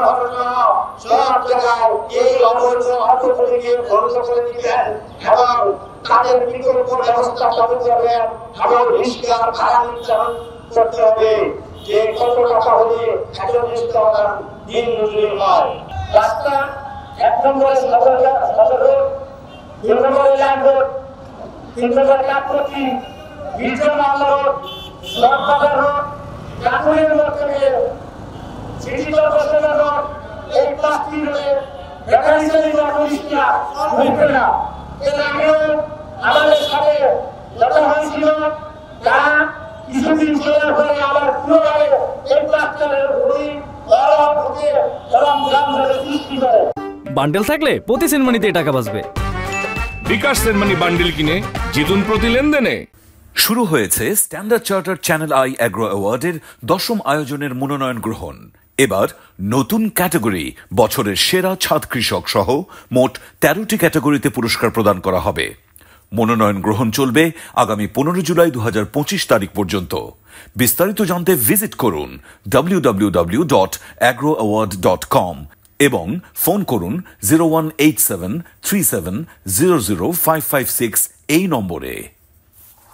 সরবরাহের জন্য সব জায়গায় এই অবৈধ অর্থনীতিকে বন্ধ করে দিবেন এবং তাদের বিকল্প ব্যবস্থা চালু করবেন এবং রিস্কার ভাড়া নির্ধারণ করতে হবে যে কত টাকা হলে একজন রিস্কাওয়ালা দিন মজুরি হয়। রাস্তা ১ নম্বরে সদর রোড, ২ নম্বরে লাইন রোড, ৩ নম্বরে কাঠপট্টি, বিজন রোড, সরকার রোড, কাকুরের রোড থেকে সিটি কর্পোরেশন রোড, এই ৫টি রোডে ব্যাটারি চালিত অটোরিক্সা ঢুকবে না। এর আগেও আমাদের সাথে যত হয়েছিল তারা কিছুদিন চলার পরে আবার পুনরায় এই ৫টা রোডই ঢুকে চরম যানজটের সৃষ্টি করে। বান্ডেল থাকলে প্রতি সেনমানিতে টাকা বাঁচবে। বিকাশ সেনমানি বান্ডেল কিনে জিতুন প্রতি লেনদেনে। শুরু হয়েছে Standard Chartered Channel I Agro অ্যাওয়ার্ডের ১০ম আয়োজনের মনোনয়ন গ্রহণ। এবার নতুন ক্যাটাগরি বছরের সেরা ছাদ কৃষক সহ মোট ১৩টি ক্যাটাগরিতে পুরস্কার প্রদান করা হবে। মনোনয়ন গ্রহণ চলবে আগামী ১৫ জুলাই ২০২৫ তারিখ পর্যন্ত। বিস্তারিত জানতে ভিজিট করুন www.agroaward.com এবং ফোন করুন 018737000556 এই নম্বরে।